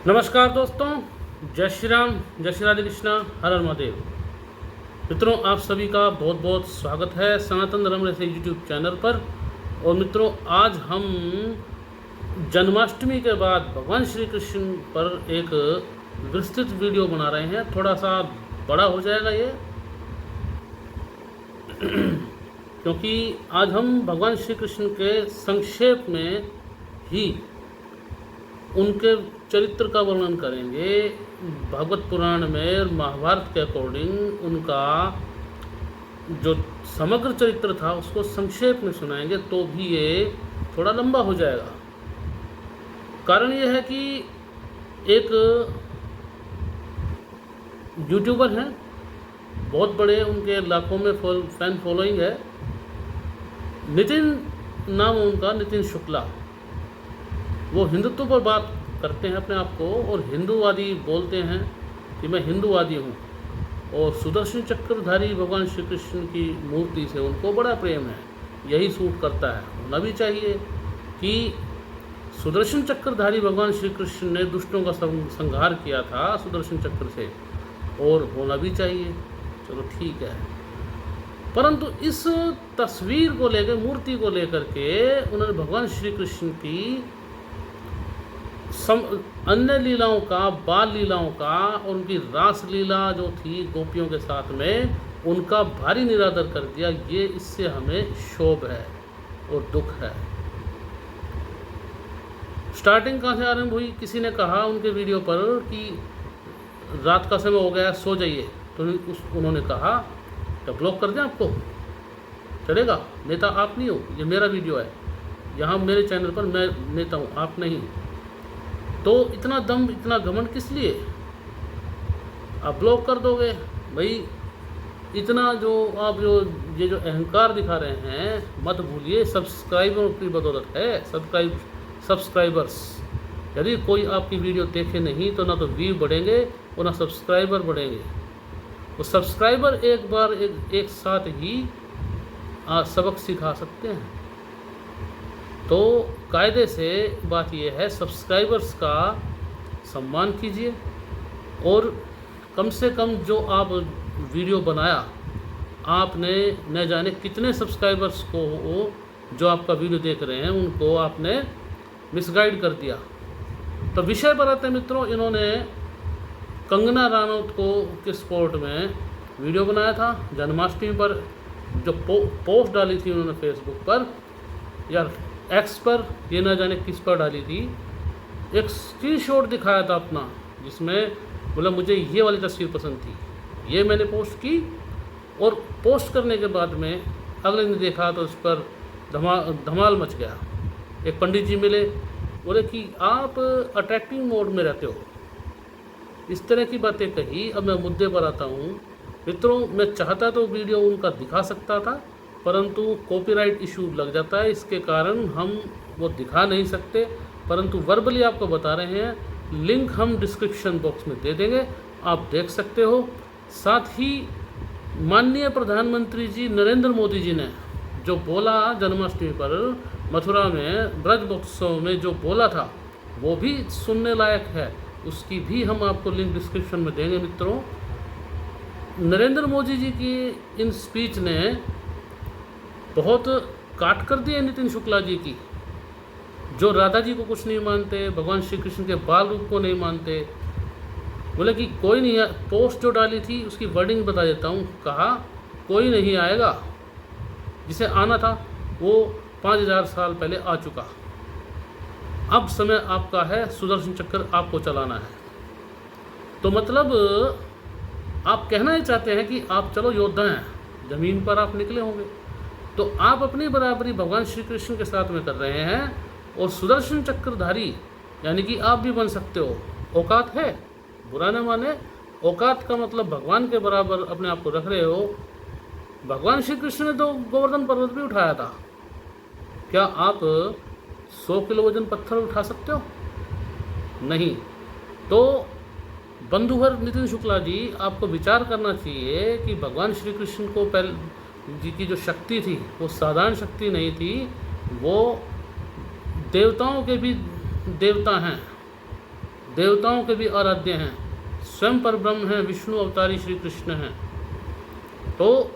नमस्कार दोस्तों, जय श्री राम, जय श्री राधे कृष्णा, हर हर महादेव। मित्रों, आप सभी का बहुत बहुत स्वागत है सनातन धर्म रहस्य यूट्यूब चैनल पर। और मित्रों, आज हम जन्माष्टमी के बाद भगवान श्री कृष्ण पर एक विस्तृत वीडियो बना रहे हैं। थोड़ा सा बड़ा हो जाएगा ये क्योंकि आज हम भगवान श्री कृष्ण के संक्षेप में ही उनके चरित्र का वर्णन करेंगे। भागवत पुराण में और महाभारत के अकॉर्डिंग उनका जो समग्र चरित्र था उसको संक्षेप में सुनाएंगे, तो भी ये थोड़ा लंबा हो जाएगा। कारण ये है कि एक यूट्यूबर हैं, बहुत बड़े, उनके लाखों में फैन फॉलोइंग है। नितिन नाम उनका, नितिन शुक्ला। वो हिंदुत्व पर बात करते हैं अपने आप को और हिंदूवादी बोलते हैं कि मैं हिंदूवादी हूँ। और सुदर्शन चक्रधारी भगवान श्री कृष्ण की मूर्ति से उनको बड़ा प्रेम है। यही सूट करता है, होना भी चाहिए कि सुदर्शन चक्रधारी भगवान श्री कृष्ण ने दुष्टों का संहार किया था सुदर्शन चक्र से, और होना भी चाहिए। चलो ठीक है। परंतु इस तस्वीर को लेकर, मूर्ति को लेकर के उन्होंने भगवान श्री कृष्ण की अन्य लीलाओं का, बाल लीलाओं का, और उनकी रास लीला जो थी गोपियों के साथ में, उनका भारी निरादर कर दिया। ये इससे हमें क्षोभ है और दुख है। स्टार्टिंग कहाँ से आरंभ हुई? किसी ने कहा उनके वीडियो पर कि रात का समय हो गया, सो जाइए। तो उन्होंने कहा क्या ब्लॉक कर दें आपको? चलेगा? नेता आप नहीं हो, ये मेरा वीडियो है, यहाँ मेरे चैनल पर मैं नेता हूँ, आप नहीं। तो इतना दम, इतना घमंड किस लिए? आप ब्लॉक कर दोगे भाई। इतना जो आप ये जो अहंकार दिखा रहे हैं, मत भूलिए सब्सक्राइबर की बदौलत है। सब्सक्राइबर्स, यदि कोई आपकी वीडियो देखे नहीं तो ना तो व्यू बढ़ेंगे और ना सब्सक्राइबर बढ़ेंगे। तो सब्सक्राइबर एक बार एक साथ ही सबक सिखा सकते हैं। तो कायदे से बात यह है, सब्सक्राइबर्स का सम्मान कीजिए। और कम से कम जो आप वीडियो बनाया, आपने न जाने कितने सब्सक्राइबर्स को, जो आपका वीडियो देख रहे हैं, उनको आपने मिसगाइड कर दिया। तो विषय पर आते हैं मित्रों। इन्होंने कंगना रानौत को के सपोर्ट में वीडियो बनाया था जन्माष्टमी पर। जो पोस्ट डाली थी उन्होंने फेसबुक पर या एक्स पर, ये ना जाने किस पर डाली थी, एक स्क्रीनशॉट दिखाया था अपना, जिसमें बोला मुझे ये वाली तस्वीर पसंद थी। ये मैंने पोस्ट की और पोस्ट करने के बाद में अगले दिन देखा तो उस पर धमाल मच गया। एक पंडित जी मिले, बोले कि आप अट्रैक्टिंग मोड में रहते हो, इस तरह की बातें कही। अब मैं मुद्दे पर आता हूँ मित्रों। मैं चाहता तो वीडियो उनका दिखा सकता था, परंतु कॉपीराइट इशू लग जाता है, इसके कारण हम वो दिखा नहीं सकते। परंतु वर्बली आपको बता रहे हैं, लिंक हम डिस्क्रिप्शन बॉक्स में दे देंगे, आप देख सकते हो। साथ ही माननीय प्रधानमंत्री जी नरेंद्र मोदी जी ने जो बोला जन्माष्टमी पर मथुरा में ब्रज महोत्सव में जो बोला था, वो भी सुनने लायक है। उसकी भी हम आपको लिंक डिस्क्रिप्शन में देंगे मित्रों। नरेंद्र मोदी जी की इन स्पीच ने बहुत काट कर दी है नितिन शुक्ला जी की, जो राधा जी को कुछ नहीं मानते, भगवान श्री कृष्ण के बाल रूप को नहीं मानते। बोले कि कोई नहीं, पोस्ट जो डाली थी उसकी वर्डिंग बता देता हूँ। कहा कोई नहीं आएगा, जिसे आना था वो 5000 साल पहले आ चुका। अब समय आपका है, सुदर्शन चक्र आपको चलाना है। तो मतलब आप कहना ही चाहते हैं कि आप चलो योद्धा हैं, ज़मीन पर आप निकले होंगे, तो आप अपनी बराबरी भगवान श्री कृष्ण के साथ में कर रहे हैं। और सुदर्शन चक्रधारी यानी कि आप भी बन सकते हो। औकात है, बुरा न माने। औकात का मतलब भगवान के बराबर अपने आप को रख रहे हो। भगवान श्री कृष्ण ने तो गोवर्धन पर्वत भी उठाया था। क्या आप 100 किलो वजन पत्थर उठा सकते हो? नहीं। तो बंधुवर नितिन शुक्ला जी, आपको विचार करना चाहिए कि भगवान श्री कृष्ण को जी की जो शक्ति थी वो साधारण शक्ति नहीं थी, वो देवताओं के भी देवता हैं। देवताओं के भी आराध्य हैं, स्वयं पर ब्रह्म हैं, विष्णु अवतारी श्री कृष्ण हैं। तो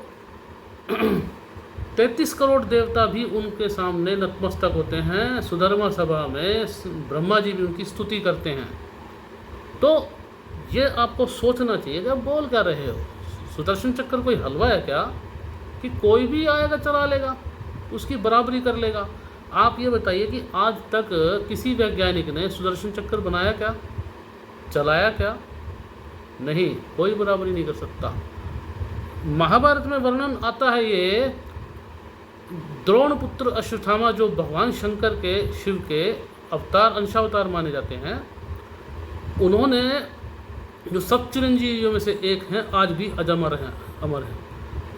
33 करोड़ देवता भी उनके सामने नतमस्तक होते हैं। सुधर्मा सभा में ब्रह्मा जी भी उनकी स्तुति करते हैं। तो ये आपको सोचना चाहिए कि आप बोल क्या रहे हो। सुदर्शन चक्र कोई हलवा है क्या कि कोई भी आएगा चला लेगा, उसकी बराबरी कर लेगा? आप ये बताइए कि आज तक किसी वैज्ञानिक ने सुदर्शन चक्र बनाया क्या, चलाया क्या? नहीं, कोई बराबरी नहीं कर सकता। महाभारत में वर्णन आता है ये द्रोण पुत्र अश्वत्थामा, जो भगवान शंकर के, शिव के अवतार, अंशावतार माने जाते हैं, उन्होंने जो सब चिरंजीवियों में से एक हैं, आज भी अजमर हैं, अमर हैं।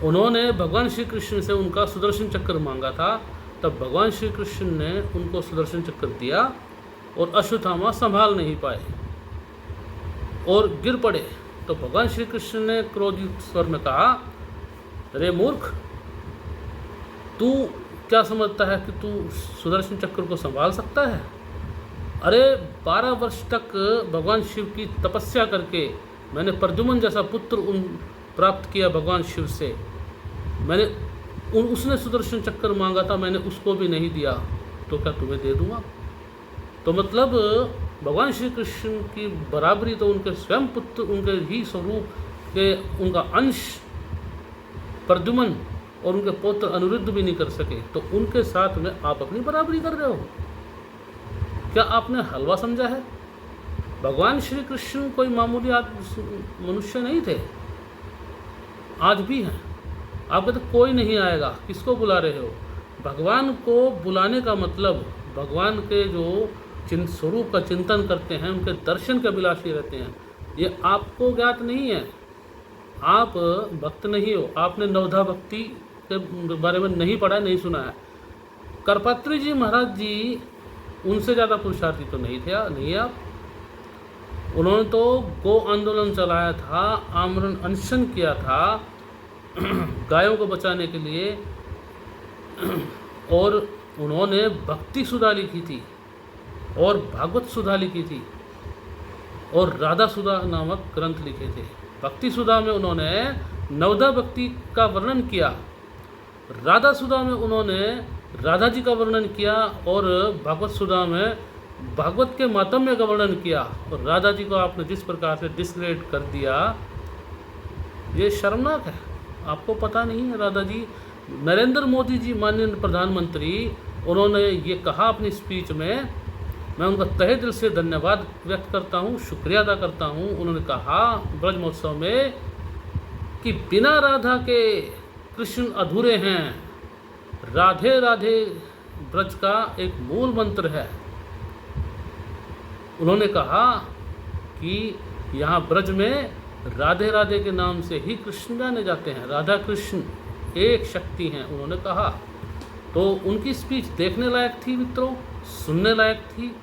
उन्होंने भगवान श्री कृष्ण से उनका सुदर्शन चक्र मांगा था, तब भगवान श्री कृष्ण ने उनको सुदर्शन चक्र दिया और अश्वत्थामा संभाल नहीं पाए और गिर पड़े। तो भगवान श्री कृष्ण ने क्रोधित स्वर में कहा, अरे मूर्ख, तू क्या समझता है कि तू सुदर्शन चक्र को संभाल सकता है? अरे 12 वर्ष तक भगवान शिव की तपस्या करके मैंने प्रद्युम्न जैसा पुत्र प्राप्त किया भगवान शिव से। मैंने उसने सुदर्शन चक्र मांगा था, मैंने उसको भी नहीं दिया, तो क्या तुम्हें दे दूंगा? तो मतलब भगवान श्री कृष्ण की बराबरी तो उनके स्वयं पुत्र, उनके ही स्वरूप के, उनका अंश प्रद्युम्न और उनके पुत्र अनिरुद्ध भी नहीं कर सके, तो उनके साथ में आप अपनी बराबरी कर रहे हो। क्या आपने हलवा समझा है? भगवान श्री कृष्ण कोई मामूली मनुष्य नहीं थे, आज भी हैं। आप कहते कोई नहीं आएगा, किसको बुला रहे हो? भगवान को बुलाने का मतलब भगवान के जो स्वरूप का चिंतन करते हैं, उनके दर्शन के अभिलाषी रहते हैं। ये आपको ज्ञात नहीं है, आप भक्त नहीं हो, आपने नवधा भक्ति के बारे में नहीं पढ़ा, नहीं सुना है। करपात्री जी महाराज जी उनसे ज़्यादा पुरुषार्थी तो नहीं थे, नहीं आप। उन्होंने तो गो आंदोलन चलाया था, आमरण अनशन किया था गायों को बचाने के लिए, और उन्होंने भक्ति सुधा लिखी थी और भागवत सुधा लिखी थी और राधा सुधा नामक ग्रंथ लिखे थे। भक्ति सुधा में उन्होंने नवधा भक्ति का वर्णन किया, राधा सुधा में उन्होंने राधा जी का वर्णन किया, और भागवत सुधा में भागवत के मातम्य का वर्णन किया। और राधा जी को आपने जिस प्रकार से डिसग्रेड कर दिया, ये शर्मनाक है। आपको पता नहीं है राधा जी। नरेंद्र मोदी जी माननीय प्रधानमंत्री, उन्होंने ये कहा अपनी स्पीच में, मैं उनका तहे दिल से धन्यवाद व्यक्त करता हूँ, शुक्रिया अदा करता हूँ। उन्होंने कहा ब्रज महोत्सव में कि बिना राधा के कृष्ण अधूरे हैं, राधे राधे ब्रज का एक मूल मंत्र है। उन्होंने कहा कि यहाँ ब्रज में राधे राधे के नाम से ही कृष्ण जाने जाते हैं, राधा कृष्ण एक शक्ति हैं, उन्होंने कहा। तो उनकी स्पीच देखने लायक थी मित्रों, सुनने लायक थी।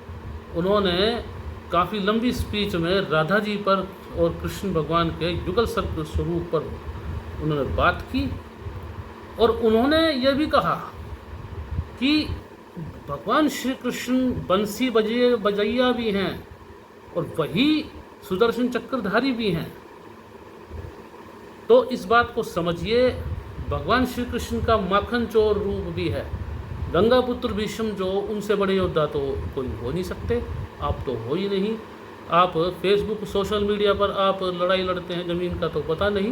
उन्होंने काफ़ी लंबी स्पीच में राधा जी पर और कृष्ण भगवान के युगल सर्प स्वरूप पर उन्होंने बात की, और उन्होंने यह भी कहा कि भगवान श्री कृष्ण बंसी बजैया भी हैं और वही सुदर्शन चक्रधारी भी हैं। तो इस बात को समझिए, भगवान श्री कृष्ण का माखन चोर रूप भी है। गंगा पुत्र भीष्म जो, उनसे बड़े योद्धा तो कोई हो नहीं सकते, आप तो हो ही नहीं। आप फेसबुक सोशल मीडिया पर आप लड़ाई लड़ते हैं ज़मीन का तो पता नहीं,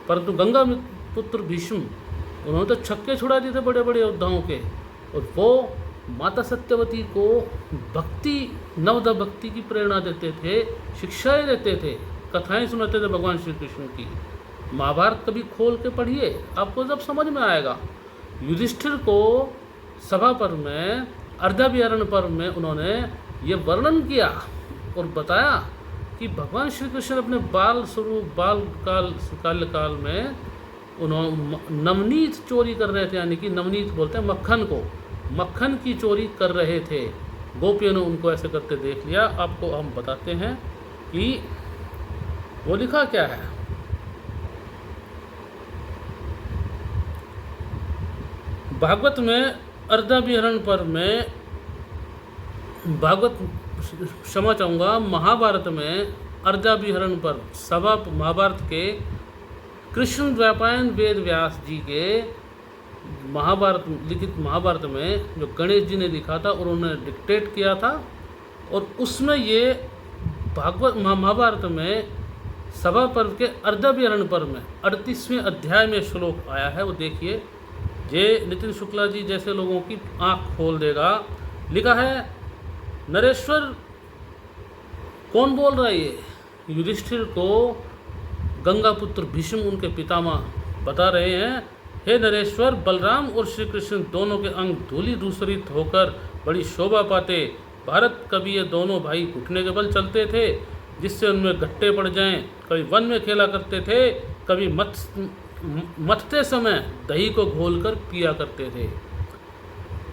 परंतु गंगा पुत्र भीष्म, उन्होंने तो छक्के छुड़ा दिए थे बड़े बड़े योद्धाओं के, और वो माता सत्यवती को भक्ति, नवधा भक्ति की प्रेरणा देते थे, शिक्षाएं देते थे, कथाएं सुनाते थे भगवान श्री कृष्ण की। महाभारत कभी खोल के पढ़िए, आपको जब समझ में आएगा। युधिष्ठिर को सभा पर में, अर्धाभिहरण पर में उन्होंने ये वर्णन किया और बताया कि भगवान श्री कृष्ण अपने बाल स्वरूप, बाल काल में उन्होंने नवनीत चोरी कर रहे थे, यानी कि नवनीत बोलते हैं मक्खन को, मक्खन की चोरी कर रहे थे। गोपियों ने उनको ऐसे करते देख लिया। आपको हम बताते हैं कि वो लिखा क्या है। भागवत में अर्धाभिहरण पर में भागवत क्षमा चाहूँगा, महाभारत में अर्जाभिहरण पर सभा महाभारत के कृष्ण द्वैपायन वेद व्यास जी के महाभारत लिखित महाभारत में जो गणेश जी ने लिखा था और उन्होंने डिक्टेट किया था, और उसमें ये भागवत महाभारत में सभा पर्व के अर्जाभिहरण पर्व में 38वें अध्याय में श्लोक आया है, वो देखिए। ये नितिन शुक्ला जी जैसे लोगों की आंख खोल देगा। लिखा है, नरेश्वर कौन बोल रहा है ये? युधिष्ठिर को गंगापुत्र भीष्म उनके पितामह बता रहे हैं, हे नरेश्वर, बलराम और श्री कृष्ण दोनों के अंग धूलि धूसरित होकर बड़ी शोभा पाते। भारत कभी ये दोनों भाई घुटने के बल चलते थे, जिससे उनमें गट्टे पड़ जाएं। कभी वन में खेला करते थे, कभी मथते समय दही को घोलकर पिया करते थे।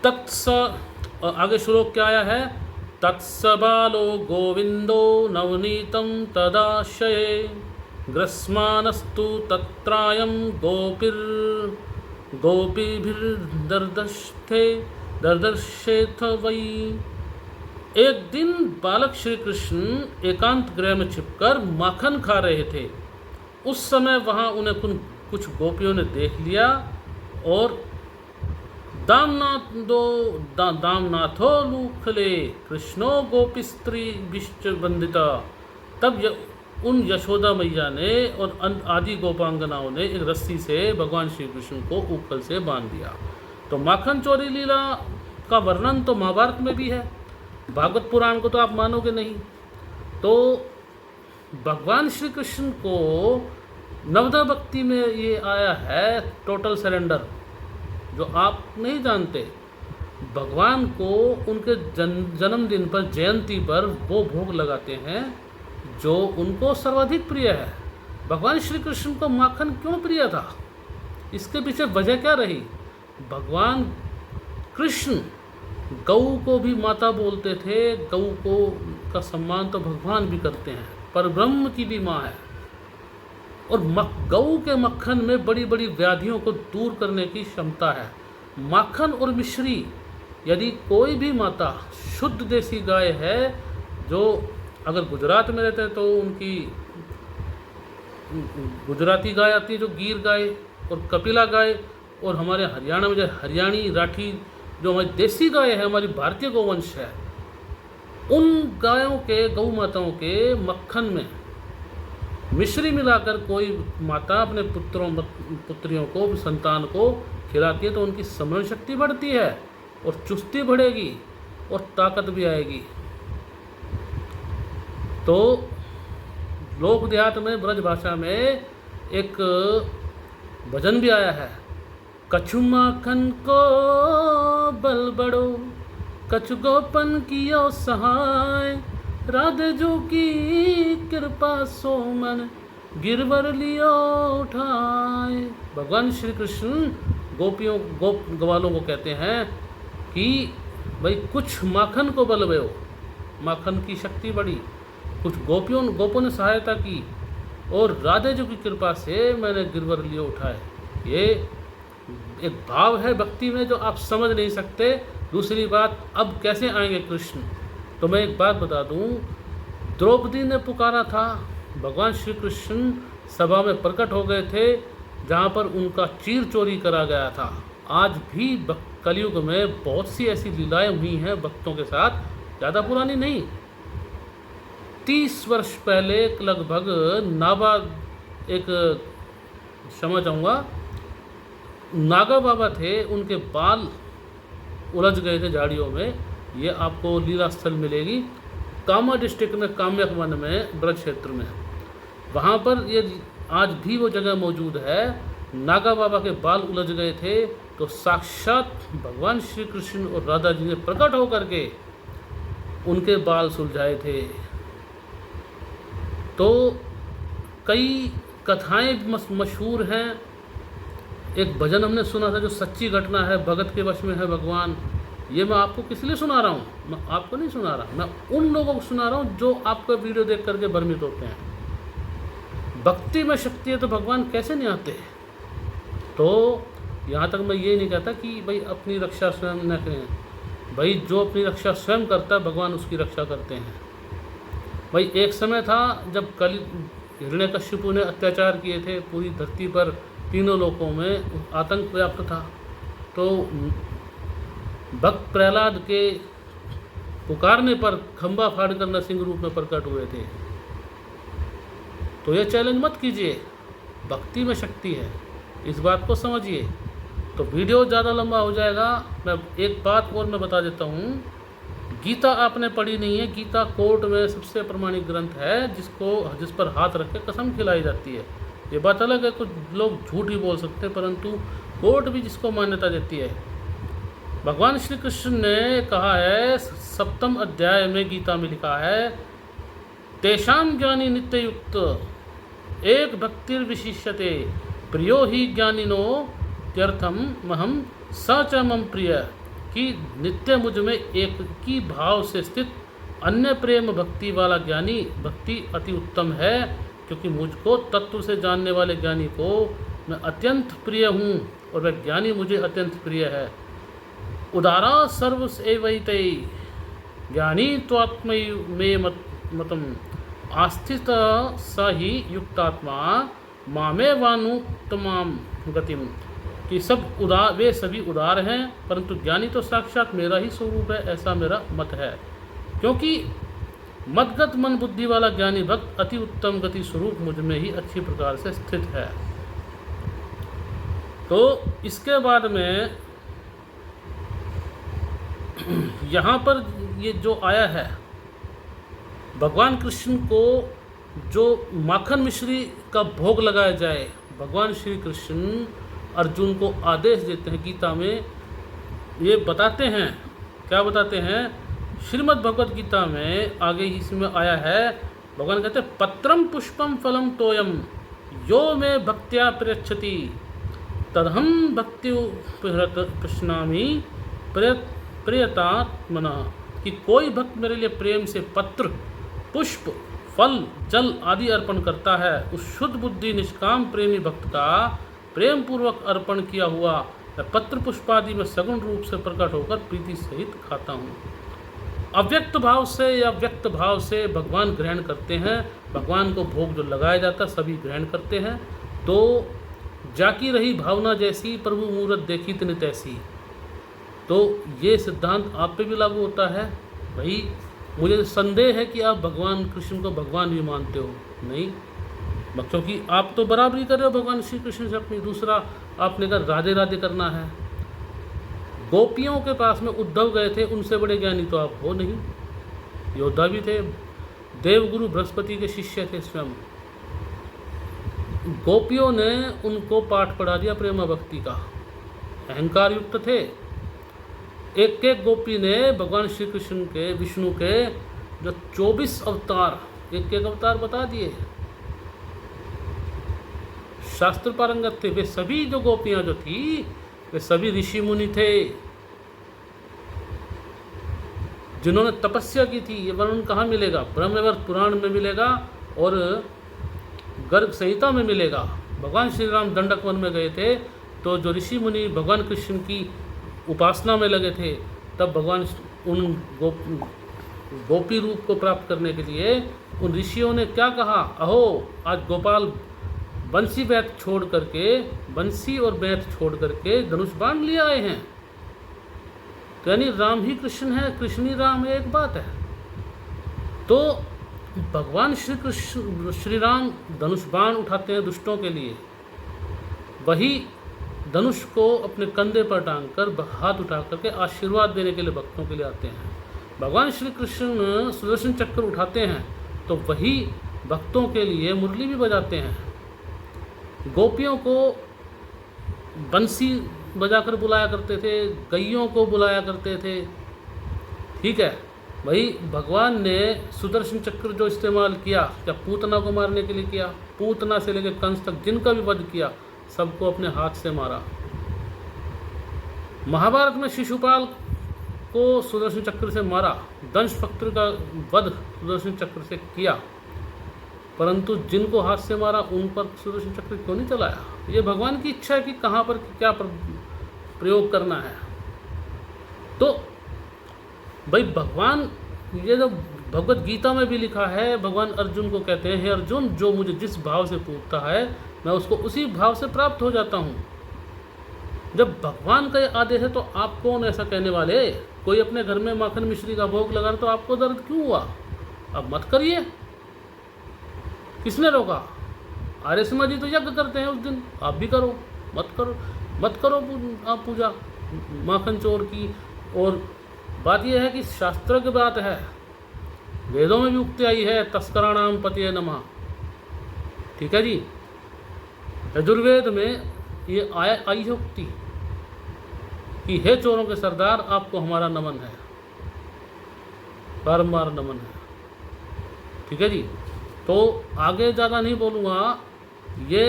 तत्स आगे श्लोक क्या आया है? तत्सबालो गोविंदो नवनीतं तदाशये ग्रस्मानस्तु तत्रायं दर्दर्शेथ वै। एक दिन बालक श्री कृष्ण एकांत गृह में छिपकर माखन खा रहे थे। उस समय वहाँ उन्हें कुछ गोपियों ने देख लिया और दामनाथो लूखले कृष्णो गोपी स्त्री विश्च वंदिता। तब उन यशोदा मैया ने और आदि गोपांगनाओं ने एक रस्सी से भगवान श्री कृष्ण को उखल से बांध दिया। तो माखन चोरी लीला का वर्णन तो महाभारत में भी है, भागवत पुराण को तो आप मानोगे नहीं। तो भगवान श्री कृष्ण को नवदा भक्ति में ये आया है टोटल सरेंडर, जो आप नहीं जानते। भगवान को उनके जन्मदिन पर, जयंती पर वो भोग लगाते हैं जो उनको सर्वाधिक प्रिय है। भगवान श्री कृष्ण को माखन क्यों प्रिय था? इसके पीछे वजह क्या रही? भगवान कृष्ण गऊ को भी माता बोलते थे। गऊ को का सम्मान तो भगवान भी करते हैं, पर ब्रह्म की भी माँ है। और गऊ के मक्खन में बड़ी बड़ी व्याधियों को दूर करने की क्षमता है। माखन और मिश्री, यदि कोई भी माता शुद्ध देसी गाय है, जो अगर गुजरात में रहते हैं तो उनकी गुजराती गाय आती है जो गीर गाय और कपिला गाय, और हमारे हरियाणा में जो हरियाणी राठी जो हमारी देसी गाय है, हमारी भारतीय गौवंश है, उन गायों के गौ माताओं के मक्खन में मिश्री मिलाकर कोई माता अपने पुत्रियों को, संतान को खिलाती है तो उनकी समरण शक्ति बढ़ती है और चुस्ती बढ़ेगी और ताकत भी आएगी। तो लोक देहात में ब्रज भाषा में एक भजन भी आया है, कछु माखन को बल बड़ो, कछु गोपन कियो सहाय, राधे जो की कृपा सो मन गिरवर लियो उठाए। भगवान श्री कृष्ण ग्वालों को कहते हैं कि भाई कुछ माखन को बल भयो, माखन की शक्ति बढ़ी, कुछ गोपों ने सहायता की, और राधे जो की कृपा से मैंने गिरवर लिए उठाए। ये एक भाव है भक्ति में जो आप समझ नहीं सकते। दूसरी बात, अब कैसे आएंगे कृष्ण? तो मैं एक बात बता दूं, द्रौपदी ने पुकारा था, भगवान श्री कृष्ण सभा में प्रकट हो गए थे जहाँ पर उनका चीर चोरी करा गया था। आज भी कलयुग में बहुत सी ऐसी लीलाएं हुई हैं भक्तों के साथ, ज़्यादा पुरानी नहीं। 30 वर्ष पहले लगभग क्षमा चाहूँगा, नागा बाबा थे, उनके बाल उलझ गए थे झाड़ियों में। ये आपको लीला स्थल मिलेगी कामा डिस्ट्रिक्ट में, काम्यक वन में, ब्रज क्षेत्र में। वहाँ पर ये आज भी वो जगह मौजूद है। नागा बाबा के बाल उलझ गए थे तो साक्षात भगवान श्री कृष्ण और राधा जी ने प्रकट होकर के उनके बाल सुलझाए थे। तो कई कथाएं मशहूर हैं। एक भजन हमने सुना था जो सच्ची घटना है, भगत के वश में है भगवान। ये मैं आपको किस लिए सुना रहा हूँ? मैं आपको नहीं सुना रहा, मैं उन लोगों को सुना रहा हूँ जो आपका वीडियो देख करके भ्रमित होते हैं। भक्ति में शक्ति है तो भगवान कैसे नहीं आते? तो यहाँ तक मैं ये नहीं कहता कि भाई अपनी रक्षा स्वयं न करें। भाई जो अपनी रक्षा स्वयं करता है भगवान उसकी रक्षा करते हैं। भाई एक समय था जब हिरण्यकश्यपु ने अत्याचार किए थे पूरी धरती पर, तीनों लोकों में आतंक व्याप्त था, तो भक्त प्रहलाद के पुकारने पर खंबा फाड़कर नरसिंह रूप में प्रकट हुए थे। तो ये चैलेंज मत कीजिए, भक्ति में शक्ति है, इस बात को समझिए। तो वीडियो ज़्यादा लंबा हो जाएगा। मैं एक बात और मैं बता देता हूँ, गीता आपने पढ़ी नहीं है। गीता कोर्ट में सबसे प्रमाणिक ग्रंथ है जिस पर हाथ रख के कसम खिलाई जाती है। ये बात अलग है, कुछ लोग झूठ ही बोल सकते हैं, परंतु कोर्ट भी जिसको मान्यता देती है। भगवान श्री कृष्ण ने कहा है 7वें अध्याय में गीता में लिखा है, तेषां ज्ञानी नित्य युक्त एक भक्तिर विशिष्यते प्रियो ही ज्ञानिनो त्यर्थम महम स च मम प्रिय, कि नित्य मुझ में एक ही भाव से स्थित अन्य प्रेम भक्ति वाला ज्ञानी भक्ति अति उत्तम है, क्योंकि मुझको तत्व से जानने वाले ज्ञानी को मैं अत्यंत प्रिय हूँ और वह ज्ञानी मुझे अत्यंत प्रिय है। उदारा सर्व एवैते ज्ञानी त्वात्मये मतम आस्थित स ही युक्तात्मा मामे वानुत्तमाम गतिम, कि वे सभी उदार हैं, परंतु ज्ञानी तो साक्षात मेरा ही स्वरूप है, ऐसा मेरा मत है। क्योंकि मदगत मन बुद्धि वाला ज्ञानी भक्त अति उत्तम गति स्वरूप मुझ में ही अच्छी प्रकार से स्थित है। तो इसके बाद में यहाँ पर ये जो आया है, भगवान कृष्ण को जो माखन मिश्री का भोग लगाया जाए, भगवान श्री कृष्ण अर्जुन को आदेश देते हैं। गीता में ये बताते हैं, क्या बताते हैं, श्रीमद् भगवद गीता में आगे ही इसमें आया है, भगवान कहते हैं पत्रम पुष्पम फलम तोयम यो में भक्त्या प्रयच्छति तदहम भक्ति प्रश्नामी प्रियतात्मना, कि कोई भक्त मेरे लिए प्रेम से पत्र पुष्प फल जल आदि अर्पण करता है, उस शुद्ध बुद्धि निष्काम प्रेमी भक्त का प्रेम पूर्वक अर्पण किया हुआ पत्र पुष्पादि में सगुण रूप से प्रकट होकर प्रीति सहित खाता हूँ। अव्यक्त भाव से या व्यक्त भाव से भगवान ग्रहण करते हैं। भगवान को भोग जो लगाया जाता सभी ग्रहण करते हैं। तो जाकी रही भावना जैसी प्रभु मूरत देखी तिन तैसी। तो ये सिद्धांत आप पे भी लागू होता है। भाई मुझे संदेह है कि आप भगवान कृष्ण को भगवान भी मानते हो, नहीं, क्योंकि आप तो बराबरी कर रहे हो भगवान श्री कृष्ण से अपनी। दूसरा आपने कहा राधे राधे करना है। गोपियों के पास में उद्धव गए थे, उनसे बड़े ज्ञानी तो आप हो नहीं। योद्धा भी थे, देवगुरु बृहस्पति के शिष्य थे स्वयं। गोपियों ने उनको पाठ पढ़ा दिया प्रेम भक्ति का, अहंकार युक्त थे। एक एक गोपी ने भगवान श्री कृष्ण के विष्णु के जो 24 अवतार, एक एक अवतार बता दिए। शास्त्र पारंगत थे वे सभी। जो गोपियां जो थी वे सभी ऋषि मुनि थे जिन्होंने तपस्या की थी। ये वर्णन कहाँ मिलेगा? ब्रह्मवैवर्त पुराण में मिलेगा और गर्ग संहिता में मिलेगा। भगवान श्री राम दंडक वन में गए थे तो जो ऋषि मुनि भगवान कृष्ण की उपासना में लगे थे, तब भगवान उन गोपी रूप को प्राप्त करने के लिए उन ऋषियों ने क्या कहा, अहो आज गोपाल बंसी बैत छोड़ करके, बंसी और बैत छोड़ करके धनुष बाण लिए आए हैं। तो यानी राम ही कृष्ण है, कृष्ण ही राम है, एक बात है। तो भगवान श्री कृष्ण श्री राम धनुष बाण उठाते हैं दुष्टों के लिए, वही धनुष को अपने कंधे पर टांग कर हाथ उठा करके आशीर्वाद देने के लिए भक्तों के लिए आते हैं। भगवान श्री कृष्ण सुदर्शन चक्र उठाते हैं तो वही भक्तों के लिए मुरली भी बजाते हैं। गोपियों को बंसी बजाकर बुलाया करते थे, गैयों को बुलाया करते थे, ठीक है। वही भगवान ने सुदर्शन चक्र जो इस्तेमाल किया, क्या पूतना को मारने के लिए किया? पूतना से लेकर कंस तक जिनका भी वध किया सबको अपने हाथ से मारा। महाभारत में शिशुपाल को सुदर्शन चक्र से मारा, दंश फक्र का वध सुदर्शन चक्र से किया, परंतु जिनको हाथ से मारा उन पर सुदर्शन चक्र क्यों नहीं चलाया? ये भगवान की इच्छा है कि कहाँ पर क्या प्रयोग करना है। तो भाई भगवान, ये जो भगवत गीता में भी लिखा है, भगवान अर्जुन को कहते हैं, हे अर्जुन, जो मुझे जिस भाव से पूछता है मैं उसको उसी भाव से प्राप्त हो जाता हूँ। जब भगवान का ये आदेश है तो आप कौन ऐसा कहने वाले? कोई अपने घर में माखन मिश्री का भोग लगा तो आपको दर्द क्यों हुआ? अब मत करिए। किसने रोका? आर्य समाज जी तो यज्ञ करते हैं उस दिन, आप भी करो। मत करो आप पूजा माखन चोर की। और बात यह है कि शास्त्र की बात है, वेदों में भी उक्ति आई है, तस्कराणाम पतिये नमः। ठीक है जी, यजुर्वेद में ये आई है उक्ति कि हे चोरों के सरदार, आपको हमारा नमन है, बारंबार नमन है। ठीक है जी, तो आगे ज़्यादा नहीं बोलूँगा। ये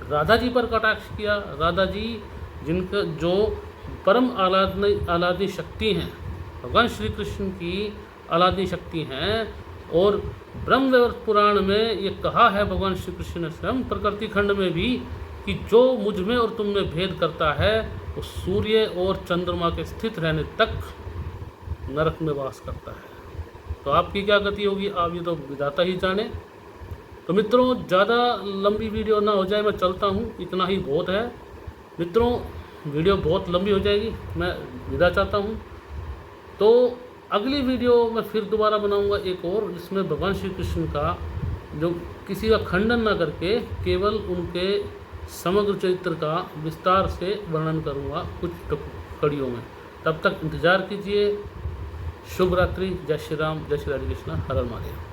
राधा जी पर कटाक्ष किया। राधा जी जिनका जो परम आह्लादनी शक्ति हैं, भगवान श्री कृष्ण की आह्लादनी शक्ति हैं। और ब्रह्मवैवर्त पुराण में ये कहा है भगवान श्री कृष्ण ने स्वयं, प्रकृति खंड में भी, कि जो मुझ में और तुम में भेद करता है वो सूर्य और चंद्रमा के स्थित रहने तक नरक में वास करता है। तो आपकी क्या गति होगी, आप ये तो विधाता ही जाने। तो मित्रों, ज़्यादा लंबी वीडियो ना हो जाए, मैं चलता हूँ, इतना ही बहुत है। मित्रों, वीडियो बहुत लंबी हो जाएगी, मैं विदा चाहता हूँ। तो अगली वीडियो मैं फिर दोबारा बनाऊँगा एक और, जिसमें भगवान श्री कृष्ण का जो किसी का खंडन ना करके केवल उनके समग्र चरित्र का विस्तार से वर्णन करूँगा कुछ कड़ियों में। तब तक इंतज़ार कीजिए। शुभ रात्रि। जय श्री राम, जय श्री राधे कृष्ण, हर हर महादेव।